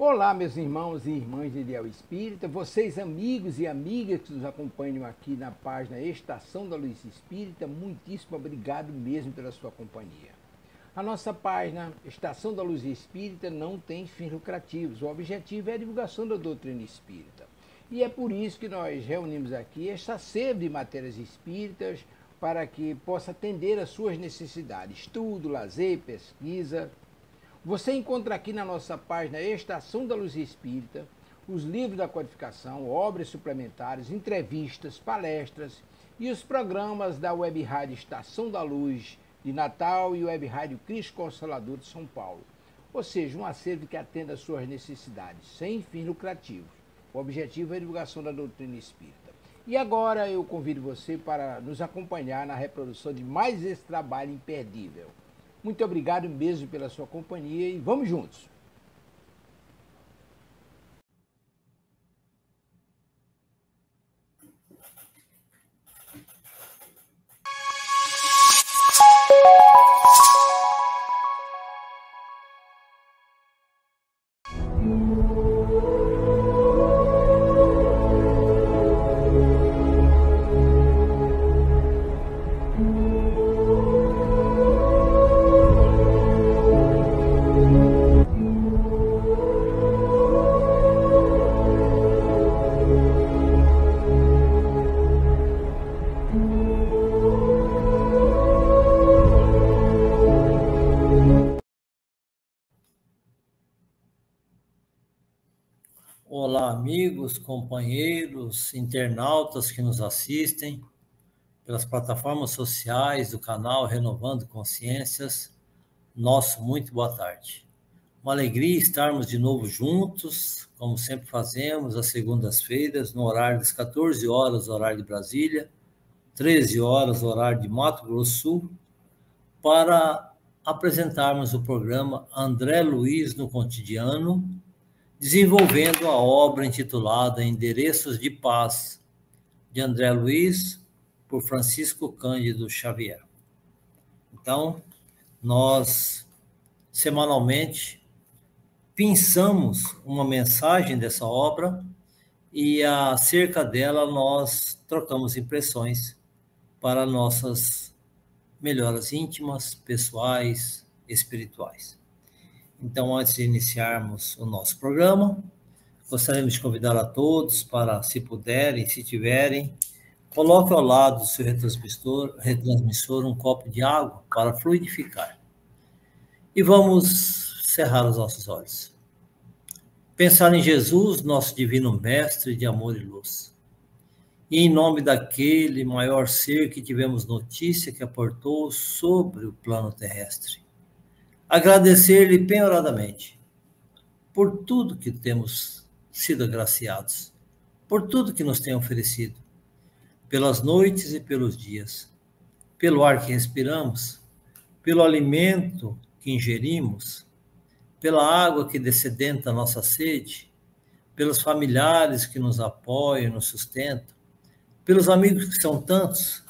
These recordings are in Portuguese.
Olá, meus irmãos e irmãs de Ideal Espírita, vocês amigos e amigas que nos acompanham aqui na página Estação da Luz Espírita, muitíssimo obrigado mesmo pela sua companhia. A nossa página Estação da Luz Espírita não tem fins lucrativos, o objetivo é a divulgação da doutrina espírita. E é por isso que nós reunimos aqui esta sede de matérias espíritas para que possa atender às suas necessidades, estudo, lazer, pesquisa. Você encontra aqui na nossa página Estação da Luz Espírita os livros da codificação, obras suplementares, entrevistas, palestras e os programas da Web Rádio Estação da Luz de Natal e Web Rádio Cristo Consolador de São Paulo. Ou seja, um acervo que atenda às suas necessidades, sem fins lucrativos. O objetivo é a divulgação da doutrina espírita. E agora eu convido você para nos acompanhar na reprodução de mais esse trabalho imperdível. Muito obrigado mesmo pela sua companhia e vamos juntos! Olá, amigos, companheiros, internautas que nos assistem pelas plataformas sociais do canal Renovando Consciências. Nosso muito boa tarde. Uma alegria estarmos de novo juntos, como sempre fazemos, às segundas-feiras, no horário das 14 horas, horário de Brasília, 13 horas, horário de Mato Grosso do Sul, para apresentarmos o programa André Luiz no Cotidiano, desenvolvendo a obra intitulada Endereços de Paz, de André Luiz, por Francisco Cândido Xavier. Então, nós, semanalmente, pensamos uma mensagem dessa obra e, acerca dela, nós trocamos impressões para nossas melhoras íntimas, pessoais, espirituais. Então, antes de iniciarmos o nosso programa, gostaríamos de convidar a todos para, se puderem, se tiverem, coloque ao lado do seu retransmissor um copo de água para fluidificar. E vamos cerrar os nossos olhos. Pensar em Jesus, nosso divino mestre de amor e luz. E em nome daquele maior ser que tivemos notícia que aportou sobre o plano terrestre. Agradecer-lhe penhoradamente por tudo que temos sido agraciados, por tudo que nos tem oferecido, pelas noites e pelos dias, pelo ar que respiramos, pelo alimento que ingerimos, pela água que dessedenta a nossa sede, pelos familiares que nos apoiam e nos sustentam, pelos amigos que são tantos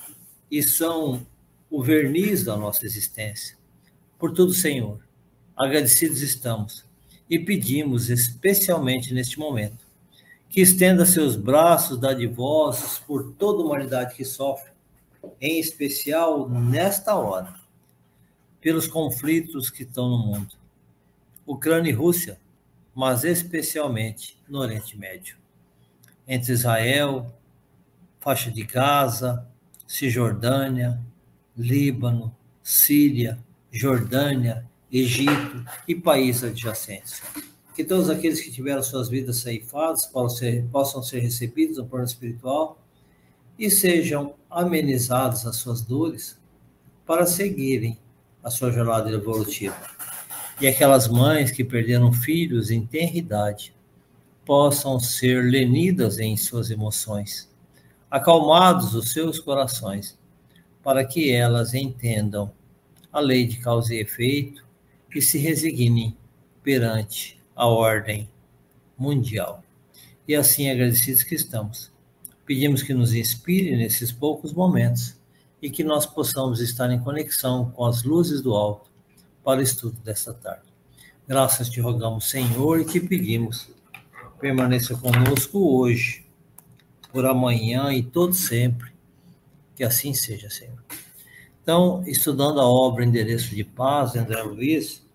e são o verniz da nossa existência. Por tudo, Senhor, agradecidos estamos e pedimos especialmente neste momento que estenda seus braços dadivosos por toda a humanidade que sofre, em especial nesta hora, pelos conflitos que estão no mundo, Ucrânia e Rússia, mas especialmente no Oriente Médio, entre Israel, faixa de Gaza, Cisjordânia, Líbano, Síria, Jordânia, Egito e países adjacentes. Que todos aqueles que tiveram suas vidas ceifadas possam ser recebidos no plano espiritual e sejam amenizadas as suas dores para seguirem a sua jornada evolutiva. E aquelas mães que perderam filhos em tenra idade possam ser lenidas em suas emoções, acalmados os seus corações, para que elas entendam a lei de causa e efeito e se resignem perante a ordem mundial. E assim, agradecidos que estamos, pedimos que nos inspire nesses poucos momentos e que nós possamos estar em conexão com as luzes do alto para o estudo desta tarde. Graças te rogamos, Senhor, e te pedimos, permaneça conosco hoje, por amanhã e todo sempre, que assim seja, Senhor. Então, estudando a obra Endereço de Paz, de André Luiz,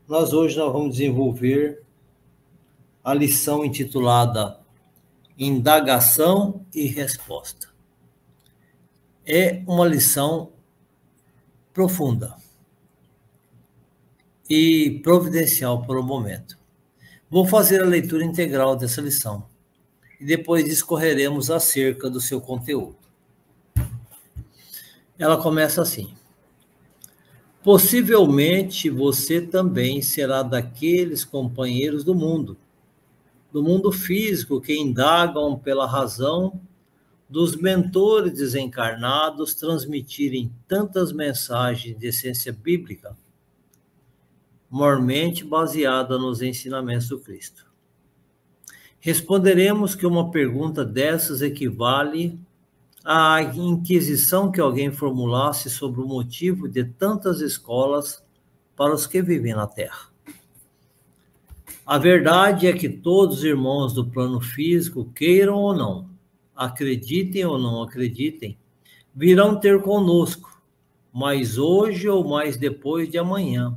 nós vamos desenvolver a lição intitulada Indagação e Resposta. É uma lição profunda e providencial para o momento. Vou fazer a leitura integral dessa lição e depois discorreremos acerca do seu conteúdo. Ela começa assim: possivelmente você também será daqueles companheiros do mundo físico que indagam pela razão dos mentores desencarnados transmitirem tantas mensagens de essência bíblica, mormente baseada nos ensinamentos do Cristo. Responderemos que uma pergunta dessas equivale à inquisição que alguém formulasse sobre o motivo de tantas escolas para os que vivem na Terra. A verdade é que todos os irmãos do plano físico, queiram ou não, acreditem ou não acreditem, virão ter conosco, mais hoje ou mais depois de amanhã,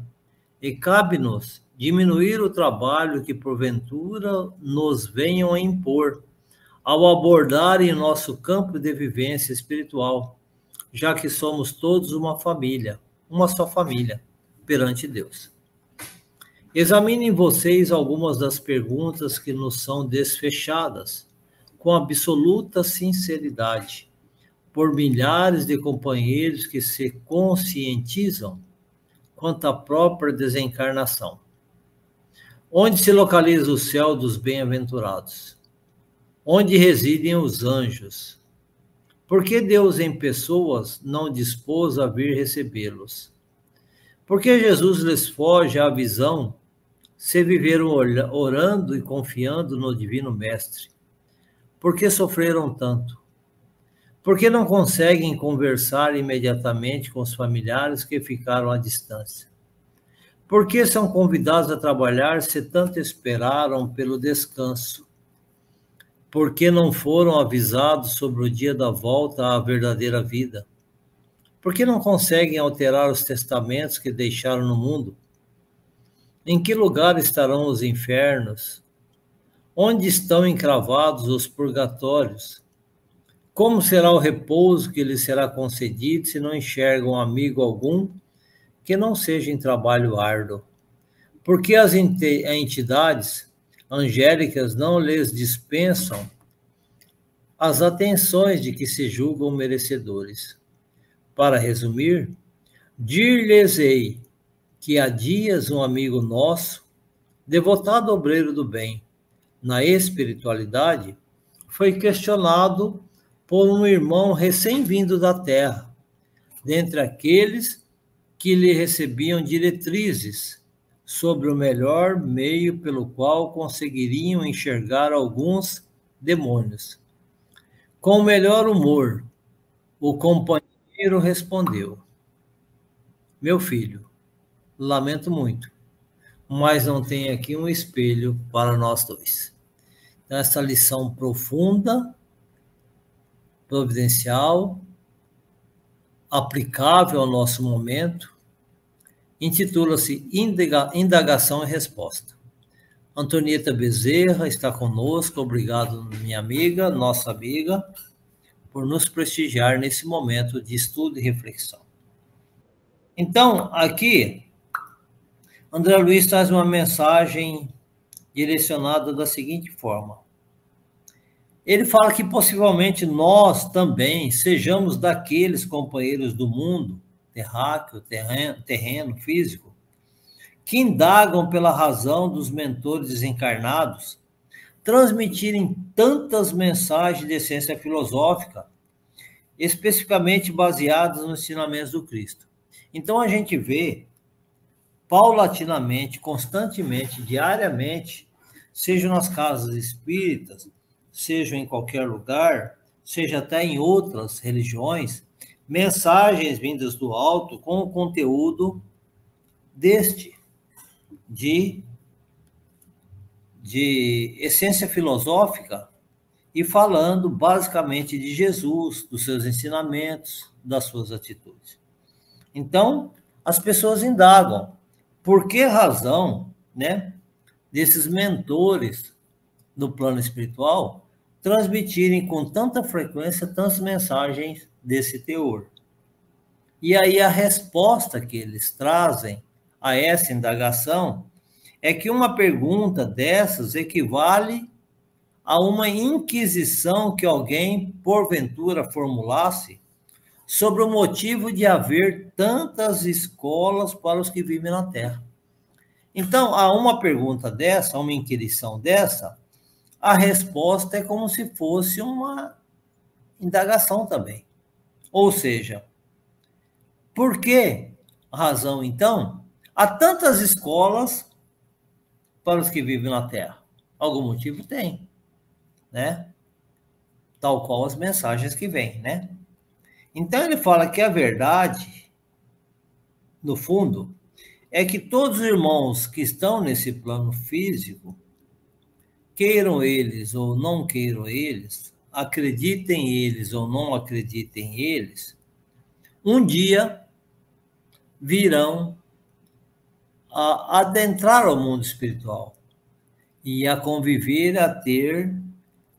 e cabe-nos diminuir o trabalho que porventura nos venham a impor, ao abordarem nosso campo de vivência espiritual, já que somos todos uma família, uma só família, perante Deus. Examinem vocês algumas das perguntas que nos são desfechadas, com absoluta sinceridade, por milhares de companheiros que se conscientizam quanto à própria desencarnação. Onde se localiza o céu dos bem-aventurados? Onde residem os anjos? Por que Deus em pessoas não dispôs a vir recebê-los? Por que Jesus lhes foge à visão, se viveram orando e confiando no Divino Mestre? Por que sofreram tanto? Por que não conseguem conversar imediatamente com os familiares que ficaram à distância? Por que são convidados a trabalhar se tanto esperaram pelo descanso? Por que não foram avisados sobre o dia da volta à verdadeira vida? Por que não conseguem alterar os testamentos que deixaram no mundo? Em que lugar estarão os infernos? Onde estão encravados os purgatórios? Como será o repouso que lhes será concedido se não enxergam amigo algum que não seja em trabalho árduo? Por que as entidades angélicas não lhes dispensam as atenções de que se julgam merecedores? Para resumir, dir-lhes-ei que há dias um amigo nosso, devotado obreiro do bem, na espiritualidade, foi questionado por um irmão recém-vindo da Terra, dentre aqueles que lhe recebiam diretrizes sobre o melhor meio pelo qual conseguiriam enxergar alguns demônios. Com o melhor humor, o companheiro respondeu: meu filho, lamento muito, mas não tem aqui um espelho para nós dois. Então, essa lição profunda, providencial, aplicável ao nosso momento, intitula-se Indagação e Resposta. Antonieta Bezerra está conosco, obrigado, minha amiga, nossa amiga, por nos prestigiar nesse momento de estudo e reflexão. Então, aqui, André Luiz traz uma mensagem direcionada da seguinte forma. Ele fala que possivelmente nós também sejamos daqueles companheiros do mundo, terráqueo, terreno, físico, que indagam pela razão dos mentores desencarnados, transmitirem tantas mensagens de essência filosófica, especificamente baseadas nos ensinamentos do Cristo. Então a gente vê, paulatinamente, constantemente, diariamente, seja nas casas espíritas, seja em qualquer lugar, seja até em outras religiões, mensagens vindas do alto com o conteúdo de essência filosófica e falando basicamente de Jesus, dos seus ensinamentos, das suas atitudes. Então, as pessoas indagam por que razão, né, desses mentores no plano espiritual transmitirem com tanta frequência tantas mensagens desse teor. E aí a resposta que eles trazem a essa indagação é que uma pergunta dessas equivale a uma inquisição que alguém, porventura, formulasse sobre o motivo de haver tantas escolas para os que vivem na Terra. Então, a uma pergunta dessa, a uma inquirição dessa, a resposta é como se fosse uma indagação também. Ou seja, por que razão, então, há tantas escolas para os que vivem na Terra? Algum motivo tem, né? Tal qual as mensagens que vêm, né? Então, ele fala que a verdade, no fundo, é que todos os irmãos que estão nesse plano físico, queiram eles ou não queiram eles, acreditem eles ou não acreditem eles, um dia virão a adentrar ao mundo espiritual e a conviver, a ter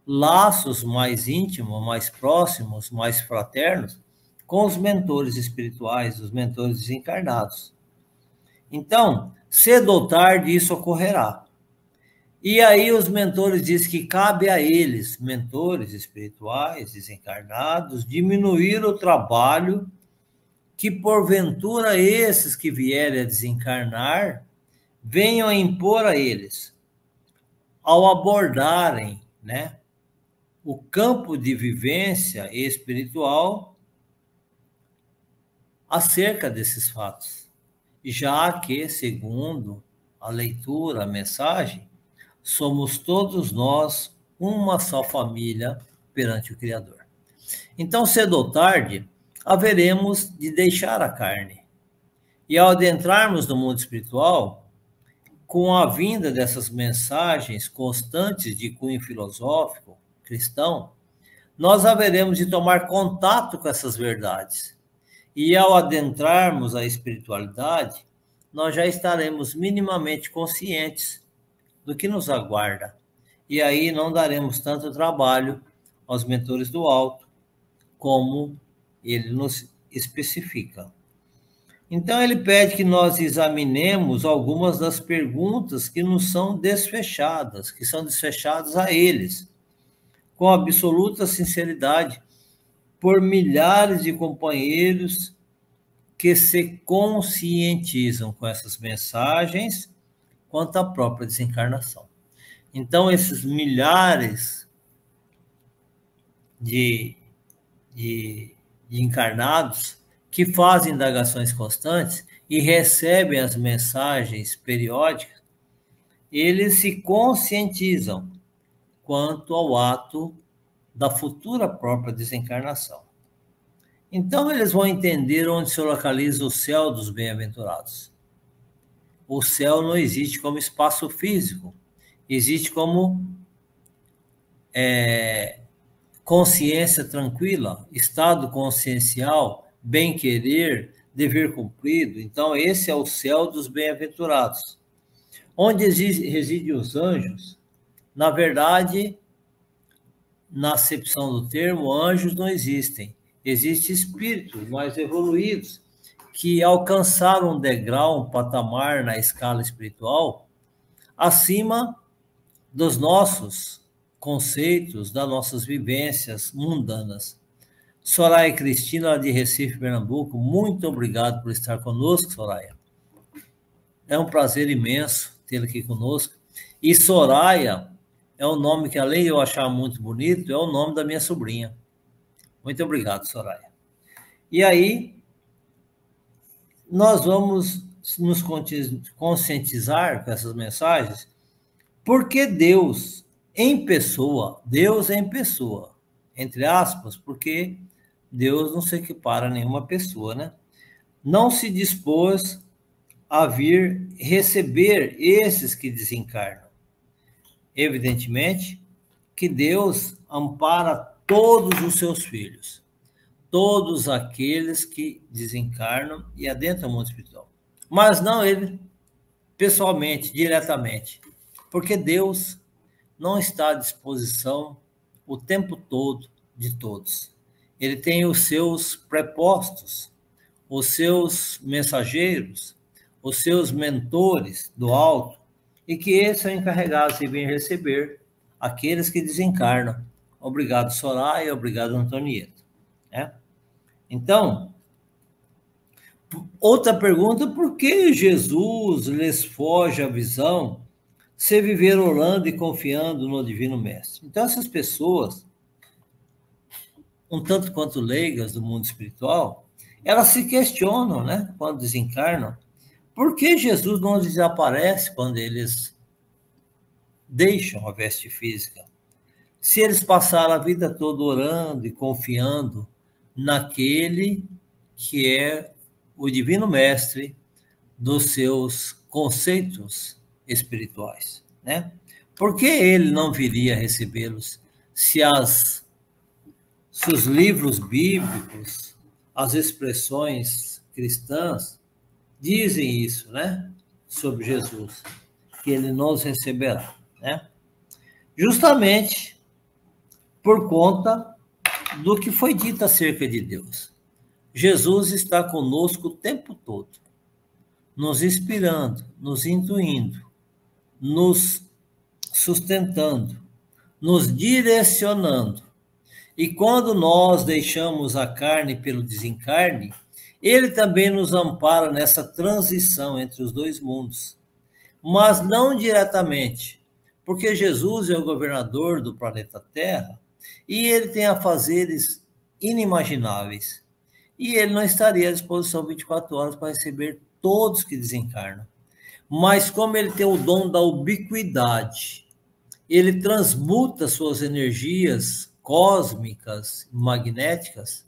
laços mais íntimos, mais próximos, mais fraternos com os mentores espirituais, os mentores desencarnados. Então, cedo ou tarde isso ocorrerá. E aí os mentores dizem que cabe a eles, mentores espirituais, desencarnados, diminuir o trabalho que porventura esses que vierem a desencarnar venham a impor a eles, ao abordarem, né, o campo de vivência espiritual acerca desses fatos, já que, segundo a leitura, a mensagem, somos todos nós uma só família perante o Criador. Então, cedo ou tarde, haveremos de deixar a carne. E ao adentrarmos no mundo espiritual, com a vinda dessas mensagens constantes de cunho filosófico, cristão, nós haveremos de tomar contato com essas verdades. E ao adentrarmos a espiritualidade, nós já estaremos minimamente conscientes do que nos aguarda. E aí não daremos tanto trabalho aos mentores do alto, como ele nos especifica. Então, ele pede que nós examinemos algumas das perguntas que nos são desfechadas, que são desfechadas a eles, com absoluta sinceridade, por milhares de companheiros que se conscientizam com essas mensagens quanto à própria desencarnação. Então, esses milhares de encarnados que fazem indagações constantes e recebem as mensagens periódicas, eles se conscientizam quanto ao ato da futura própria desencarnação. Então, eles vão entender onde se localiza o céu dos bem-aventurados. O céu não existe como espaço físico, existe como consciência tranquila, estado consciencial, bem-querer, dever cumprido. Então, esse é o céu dos bem-aventurados. Onde residem os anjos, na verdade, na acepção do termo, anjos não existem. Existem espíritos mais evoluídos que alcançaram um degrau, um patamar na escala espiritual acima dos nossos conceitos, das nossas vivências mundanas. Soraya Cristina, de Recife, Pernambuco, muito obrigado por estar conosco, Soraya. É um prazer imenso tê-la aqui conosco. E Soraya é um nome que, além de eu achar muito bonito, é o nome da minha sobrinha. Muito obrigado, Soraya. E aí, nós vamos nos conscientizar com essas mensagens, porque Deus em pessoa, entre aspas, porque Deus não se equipara a nenhuma pessoa, né? Não se dispôs a vir receber esses que desencarnam. Evidentemente que Deus ampara todos os seus filhos, todos aqueles que desencarnam e adentram o mundo espiritual. Mas não ele pessoalmente, diretamente, porque Deus não está à disposição o tempo todo de todos. Ele tem os seus prepostos, os seus mensageiros, os seus mentores do alto, e que eles são encarregados de vir receber aqueles que desencarnam. Obrigado, Soraya, obrigado, Antonieta. Então, outra pergunta, por que Jesus lhes foge a visão se viver orando e confiando no Divino Mestre? Então, essas pessoas, um tanto quanto leigas do mundo espiritual, elas se questionam, né, quando desencarnam, por que Jesus não desaparece quando eles deixam a veste física? Se eles passaram a vida toda orando e confiando naquele que é o Divino Mestre dos seus conceitos espirituais, né? Por que ele não viria recebê-los se os livros bíblicos, as expressões cristãs dizem isso, né? Sobre Jesus, que ele nos receberá, né? Justamente por conta do que foi dito acerca de Deus. Jesus está conosco o tempo todo, nos inspirando, nos intuindo, nos sustentando, nos direcionando. E quando nós deixamos a carne pelo desencarne, ele também nos ampara nessa transição entre os dois mundos. Mas não diretamente, porque Jesus é o governador do planeta Terra e ele tem afazeres inimagináveis. E ele não estaria à disposição 24 horas para receber todos que desencarnam. Mas como ele tem o dom da ubiquidade, ele transmuta suas energias cósmicas, magnéticas,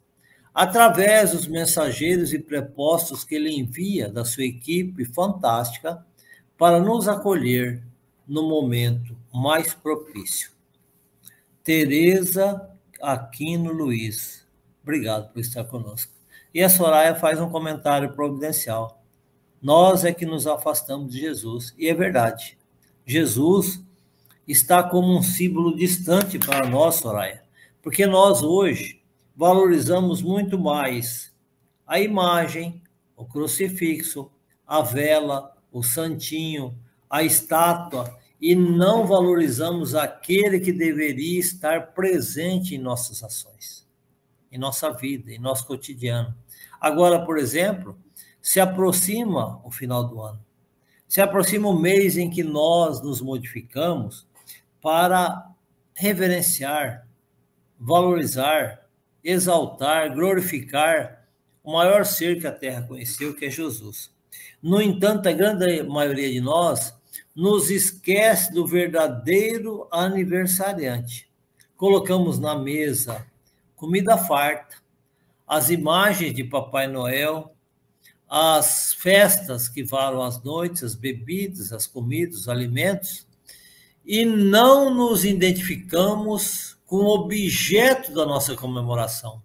através dos mensageiros e prepostos que ele envia da sua equipe fantástica para nos acolher no momento mais propício. Tereza Aquino Luiz, obrigado por estar conosco. E a Soraya faz um comentário providencial. Nós é que nos afastamos de Jesus. E é verdade. Jesus está como um símbolo distante para nós, Soraya. Porque nós hoje valorizamos muito mais a imagem, o crucifixo, a vela, o santinho, a estátua, e não valorizamos aquele que deveria estar presente em nossas ações, em nossa vida, em nosso cotidiano. Agora, por exemplo, se aproxima o final do ano, se aproxima o mês em que nós nos modificamos para reverenciar, valorizar, exaltar, glorificar o maior ser que a Terra conheceu, que é Jesus. No entanto, a grande maioria de nós nos esquece do verdadeiro aniversariante. Colocamos na mesa comida farta, as imagens de Papai Noel, as festas que varam as noites, as bebidas, as comidas, os alimentos, e não nos identificamos com o objeto da nossa comemoração,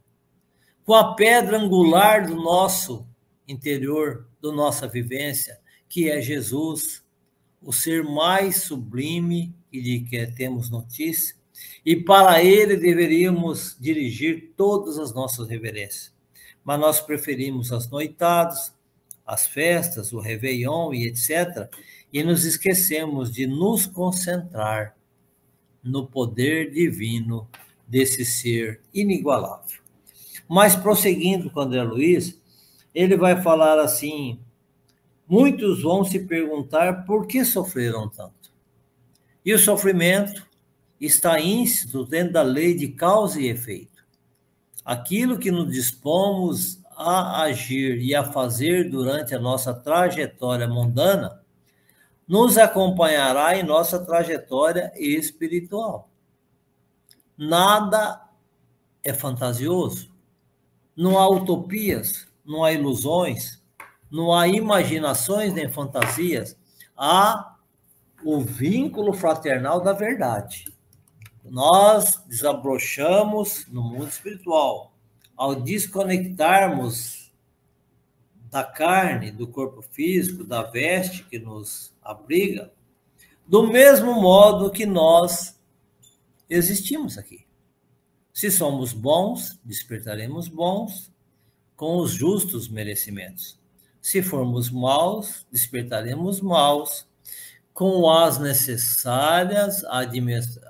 com a pedra angular do nosso interior, da nossa vivência, que é Jesus, o ser mais sublime e de que temos notícia, e para ele deveríamos dirigir todas as nossas reverências. Mas nós preferimos as noitadas, as festas, o Réveillon e etc., e nos esquecemos de nos concentrar no poder divino desse ser inigualável. Mas prosseguindo com André Luiz, ele vai falar assim: muitos vão se perguntar por que sofreram tanto. E o sofrimento está íncito dentro da lei de causa e efeito. Aquilo que nos dispomos a agir e a fazer durante a nossa trajetória mundana nos acompanhará em nossa trajetória espiritual. Nada é fantasioso, não há utopias, não há ilusões, não há imaginações nem fantasias, há o vínculo fraternal da verdade. Nós desabrochamos no mundo espiritual. Ao desconectarmos da carne, do corpo físico, da veste que nos abriga, do mesmo modo que nós existimos aqui. Se somos bons, despertaremos bons com os justos merecimentos. Se formos maus, despertaremos maus com as necessárias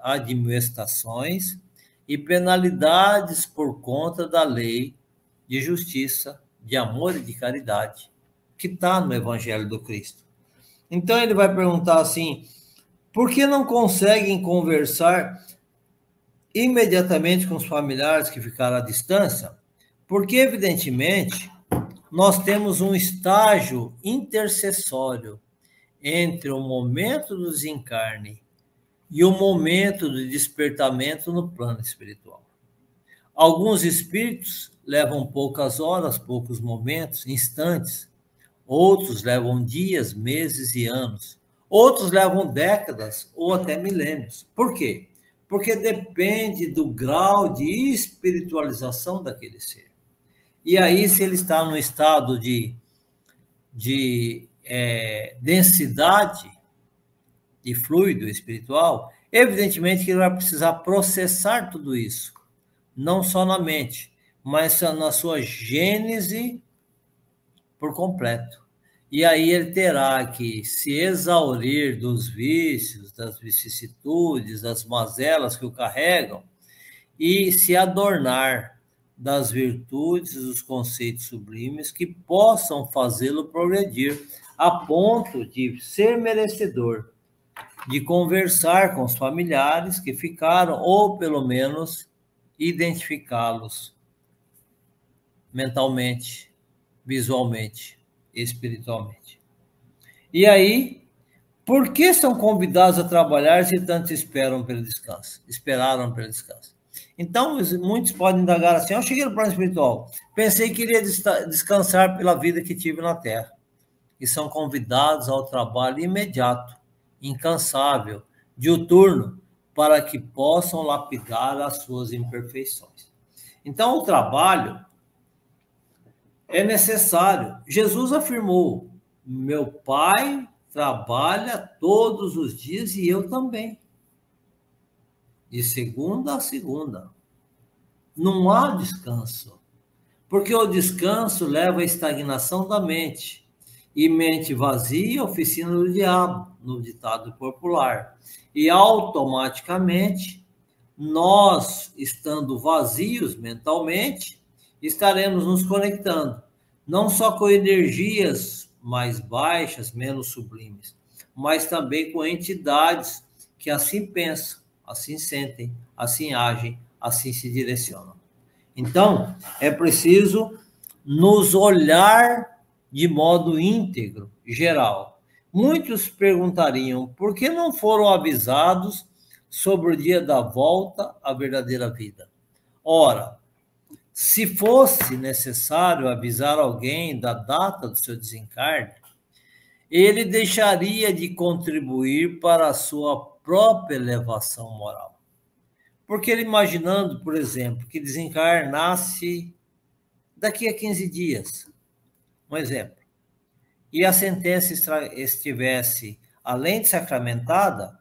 admoestações e penalidades por conta da lei de justiça, de amor e de caridade, que está no Evangelho do Cristo. Então ele vai perguntar assim, por que não conseguem conversar imediatamente com os familiares que ficaram à distância? Porque, evidentemente, nós temos um estágio intercessório entre o momento do desencarne e o momento do despertamento no plano espiritual. Alguns espíritos levam poucas horas, poucos momentos, instantes. Outros levam dias, meses e anos. Outros levam décadas ou até milênios. Por quê? Porque depende do grau de espiritualização daquele ser. E aí, se ele está no estado de densidade de fluido espiritual, evidentemente que ele vai precisar processar tudo isso, não só na mente, mas na sua gênese por completo. E aí ele terá que se exaurir dos vícios, das vicissitudes, das mazelas que o carregam e se adornar das virtudes e dos conceitos sublimes que possam fazê-lo progredir a ponto de ser merecedor de conversar com os familiares que ficaram, ou pelo menos identificá-los mentalmente, visualmente, espiritualmente. E aí, por que são convidados a trabalhar se tanto esperaram pelo descanso? Então, muitos podem indagar assim, eu cheguei no plano espiritual, pensei que iria descansar pela vida que tive na Terra. E são convidados ao trabalho imediato, incansável, diuturno, para que possam lapidar as suas imperfeições. Então, o trabalho é necessário. Jesus afirmou, meu Pai trabalha todos os dias e eu também. De segunda a segunda. Não há descanso. Porque o descanso leva à estagnação da mente. E mente vazia, oficina do diabo, no ditado popular. E automaticamente, nós, estando vazios mentalmente, estaremos nos conectando, não só com energias mais baixas, menos sublimes, mas também com entidades que assim pensam, assim sentem, assim agem, assim se direcionam. Então, é preciso nos olhar de modo íntegro, geral. Muitos perguntariam por que não foram avisados sobre o dia da volta à verdadeira vida. Ora, se fosse necessário avisar alguém da data do seu desencarne, ele deixaria de contribuir para a sua própria elevação moral. Porque ele imaginando, por exemplo, que desencarnasse daqui a 15 dias, um exemplo, e a sentença estivesse, além de sacramentada,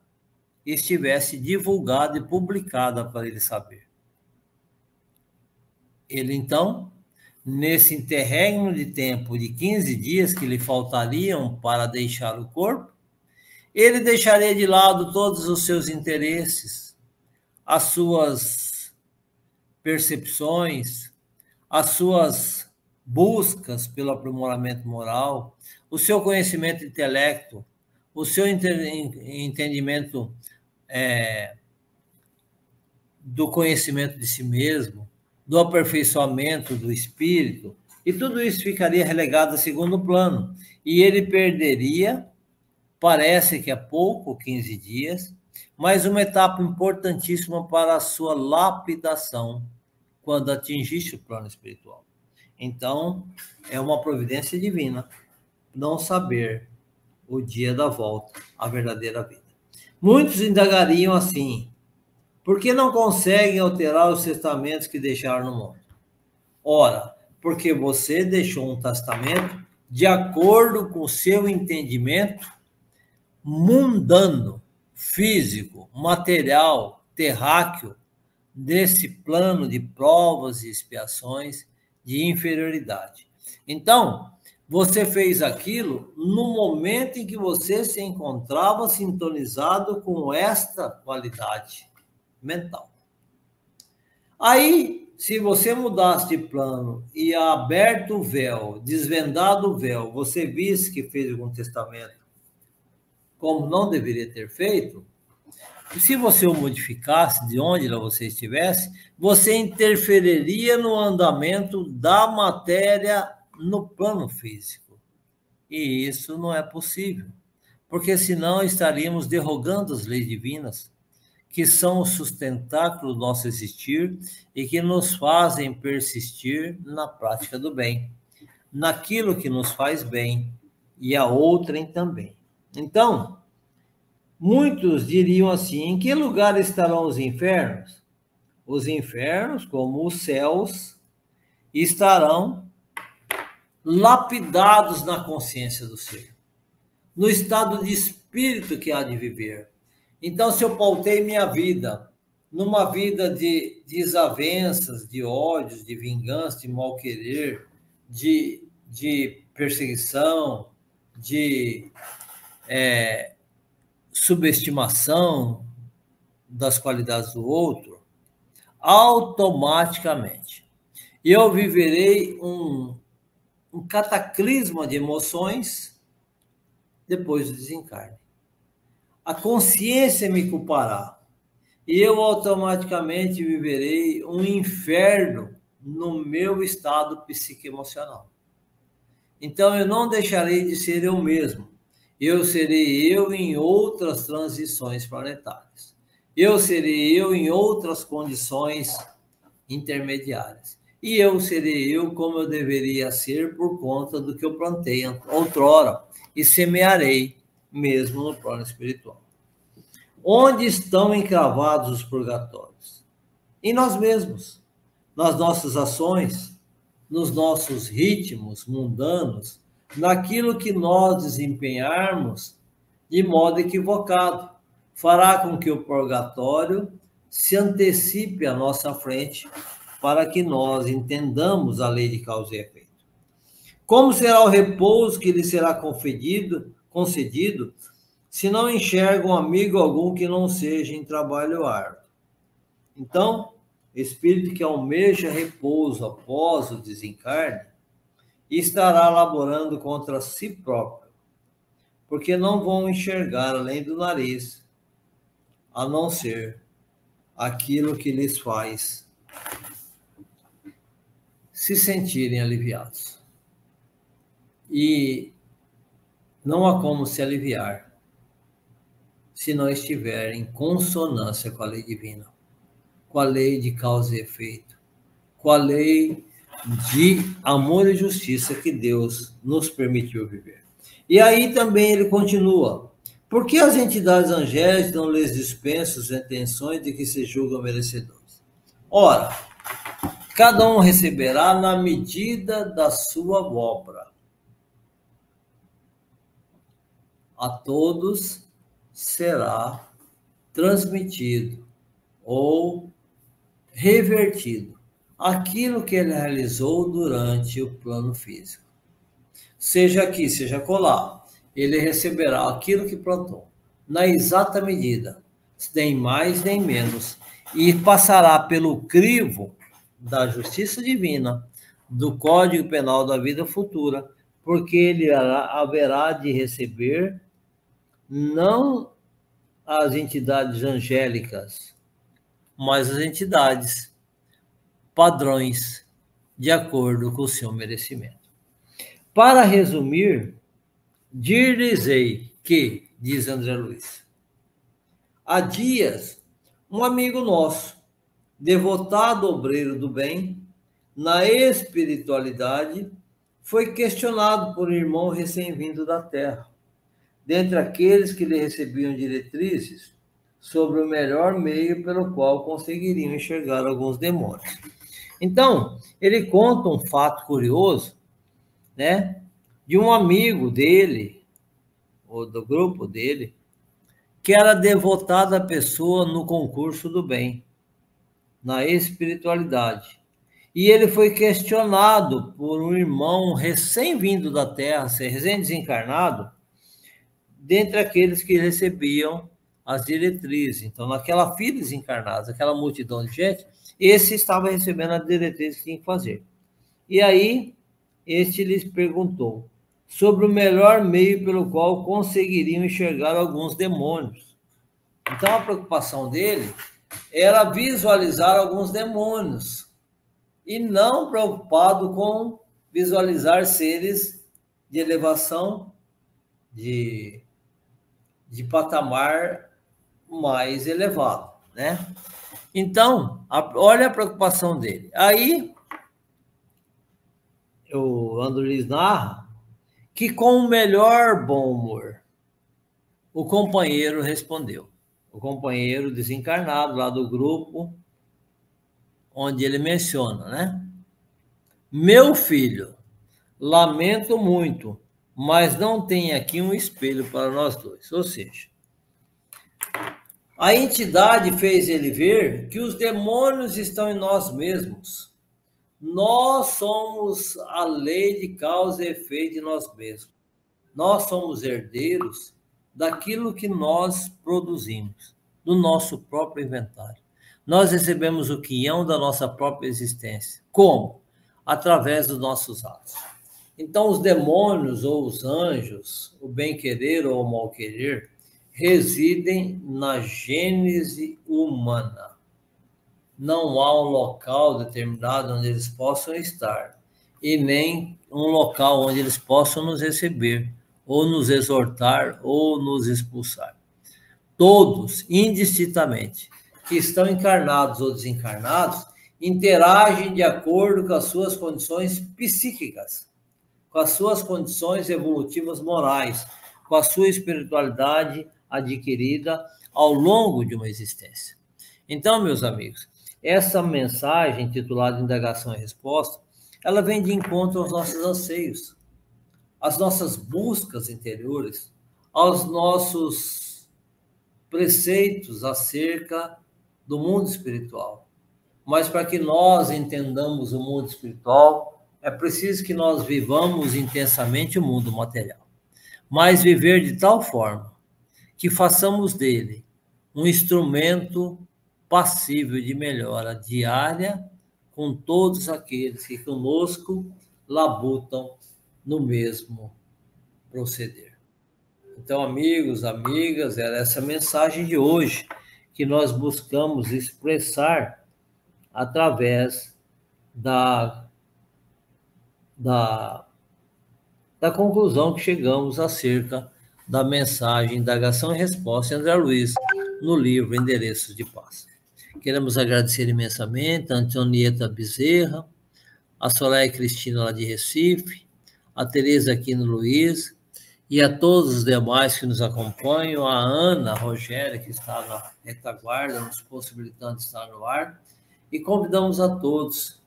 estivesse divulgada e publicada para ele saber. Ele, então, nesse interregno de tempo de 15 dias que lhe faltariam para deixar o corpo, ele deixaria de lado todos os seus interesses, as suas percepções, as suas buscas pelo aprimoramento moral, o seu conhecimento intelecto, o seu entendimento do conhecimento de si mesmo, do aperfeiçoamento do espírito, e tudo isso ficaria relegado a segundo plano. E ele perderia, parece que é pouco, 15 dias, mas uma etapa importantíssima para a sua lapidação, quando atingisse o plano espiritual. Então, é uma providência divina. não saber o dia da volta à verdadeira vida. Muitos indagariam assim: por que não conseguem alterar os testamentos que deixaram no mundo? Ora, porque você deixou um testamento de acordo com o seu entendimento mundano, físico, material, terráqueo, desse plano de provas e expiações de inferioridade. Então, você fez aquilo no momento em que você se encontrava sintonizado com esta qualidade mental. Aí, se você mudasse de plano e aberto o véu, desvendado o véu, você visse que fez algum testamento como não deveria ter feito, se você o modificasse de onde você estivesse, você interferiria no andamento da matéria no plano físico. E isso não é possível, porque senão estaríamos derrogando as leis divinas, que são o sustentáculo do nosso existir e que nos fazem persistir na prática do bem, naquilo que nos faz bem e a outrem também. Então, muitos diriam assim: em que lugar estarão os infernos? Os infernos, como os céus, estarão lapidados na consciência do ser, no estado de espírito que há de viver. Então, se eu pautei minha vida numa vida de desavenças, de ódios, de vingança, de mal-querer, de perseguição, de subestimação das qualidades do outro, automaticamente eu viverei um cataclisma de emoções depois do desencarne. A consciência me culpará e eu automaticamente viverei um inferno no meu estado psique-emocional. Então eu não deixarei de ser eu mesmo. Eu serei eu em outras transições planetárias. Eu serei eu em outras condições intermediárias. E eu serei eu como eu deveria ser por conta do que eu plantei outrora e semearei mesmo no plano espiritual. Onde estão encravados os purgatórios? Em nós mesmos, nas nossas ações, nos nossos ritmos mundanos, naquilo que nós desempenharmos de modo equivocado, fará com que o purgatório se antecipe à nossa frente para que nós entendamos a lei de causa e efeito. Como será o repouso que lhe será concedido se não enxerga um amigo algum que não seja em trabalho árduo? Então, espírito que almeja repouso após o desencarne estará laborando contra si próprio, porque não vão enxergar além do nariz, a não ser aquilo que lhes faz se sentirem aliviados. E não há como se aliviar se não estiver em consonância com a lei divina, com a lei de causa e efeito, com a lei de amor e justiça que Deus nos permitiu viver. E aí também ele continua: por que as entidades angélicas não lhes dispensam as intenções de que se julgam merecedores? Ora, cada um receberá na medida da sua obra. A todos será transmitido ou revertido aquilo que ele realizou durante o plano físico. Seja aqui, seja acolá, ele receberá aquilo que plantou, na exata medida, nem mais nem menos, e passará pelo crivo da justiça divina, do Código Penal da vida futura, porque ele haverá de receber não as entidades angélicas, mas as entidades padrões de acordo com o seu merecimento. Para resumir, dir-lhes-ei que, diz André Luiz, há dias, um amigo nosso, devotado obreiro do bem, na espiritualidade, foi questionado por um irmão recém-vindo da Terra, dentre aqueles que lhe recebiam diretrizes sobre o melhor meio pelo qual conseguiriam enxergar alguns demônios. Então, ele conta um fato curioso, né, de um amigo dele, ou do grupo dele, que era devotada pessoa no concurso do bem, na espiritualidade. E ele foi questionado por um irmão recém-vindo da Terra, recém-desencarnado, dentre aqueles que recebiam as diretrizes. Então, naquela fila desencarnados, aquela multidão de gente, esse estava recebendo a diretriz que tinha que fazer. E aí, este lhes perguntou sobre o melhor meio pelo qual conseguiriam enxergar alguns demônios. Então, a preocupação dele era visualizar alguns demônios e não preocupado com visualizar seres de elevação, de patamar mais elevado, né? Então, olha a preocupação dele. Aí, o André narra que com o melhor bom humor, o companheiro respondeu. O companheiro desencarnado lá do grupo, onde ele menciona, né? Meu filho, lamento muito, mas não tem aqui um espelho para nós dois. Ou seja, a entidade fez ele ver que os demônios estão em nós mesmos. Nós somos a lei de causa e efeito de nós mesmos. Nós somos herdeiros daquilo que nós produzimos, do nosso próprio inventário. Nós recebemos o quinhão da nossa própria existência. Como? Através dos nossos atos. Então, os demônios ou os anjos, o bem-querer ou o mal-querer, residem na gênese humana. Não há um local determinado onde eles possam estar, e nem um local onde eles possam nos receber, ou nos exortar, ou nos expulsar. Todos, indistintamente, que estão encarnados ou desencarnados, interagem de acordo com as suas condições psíquicas, com as suas condições evolutivas morais, com a sua espiritualidade adquirida ao longo de uma existência. Então, meus amigos, essa mensagem intitulada Indagação e Resposta, ela vem de encontro aos nossos anseios, às nossas buscas interiores, aos nossos preceitos acerca do mundo espiritual. Mas para que nós entendamos o mundo espiritual, é preciso que nós vivamos intensamente o mundo material. Mas viver de tal forma que façamos dele um instrumento passível de melhora diária com todos aqueles que conosco labutam no mesmo proceder. Então, amigos, amigas, era essa mensagem de hoje que nós buscamos expressar através da conclusão que chegamos acerca da mensagem Indagação e Resposta de André Luiz no livro Endereços de Paz. Queremos agradecer imensamente a Antonieta Bezerra, a Soraya Cristina lá de Recife, a Tereza Aquino Luiz e a todos os demais que nos acompanham, a Ana, a Rogéria, que está na retaguarda, nos possibilitando estar no ar, e convidamos a todos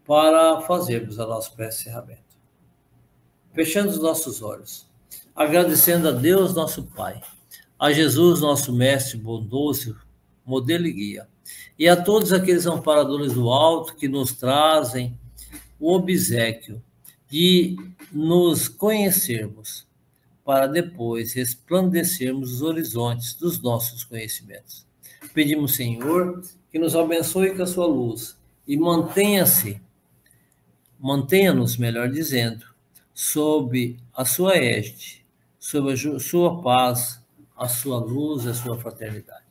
para fazermos a nossa prece de encerramento. Fechando os nossos olhos, agradecendo a Deus, nosso Pai, a Jesus, nosso Mestre bondoso, modelo e guia, e a todos aqueles amparadores do alto que nos trazem o obséquio de nos conhecermos, para depois resplandecermos os horizontes dos nossos conhecimentos. Pedimos, Senhor, que nos abençoe com a sua luz e mantenha-nos, melhor dizendo, sob a sua égide, sob a sua paz, a sua luz, a sua fraternidade.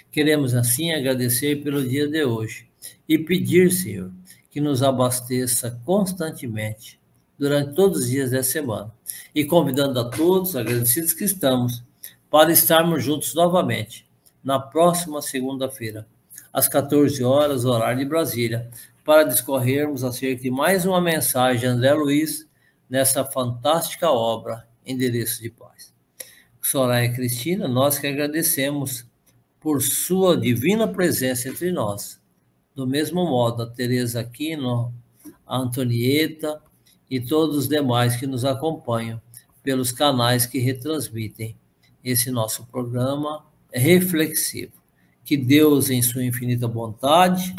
Queremos, assim, agradecer pelo dia de hoje e pedir, Senhor, que nos abasteça constantemente durante todos os dias dessa semana. E convidando a todos, agradecidos que estamos, para estarmos juntos novamente, na próxima segunda-feira, às 14 horas, horário de Brasília, para discorrermos acerca de mais uma mensagem de André Luiz, nessa fantástica obra, Endereço de Paz. Soraya Cristina, nós que agradecemos por sua divina presença entre nós. Do mesmo modo, a Tereza Aquino, a Antonieta e todos os demais que nos acompanham pelos canais que retransmitem esse nosso programa reflexivo. Que Deus, em sua infinita bondade,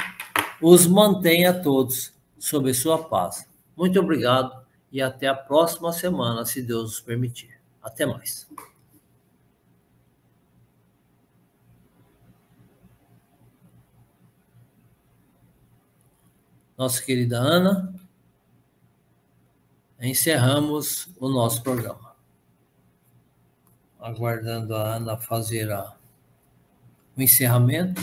os mantenha a todos sob sua paz. Muito obrigado e até a próxima semana, se Deus nos permitir. Até mais. Nossa querida Ana, encerramos o nosso programa. Aguardando a Ana fazer o encerramento.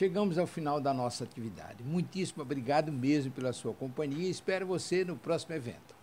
Chegamos ao final da nossa atividade. Muitíssimo obrigado mesmo pela sua companhia e espero você no próximo evento.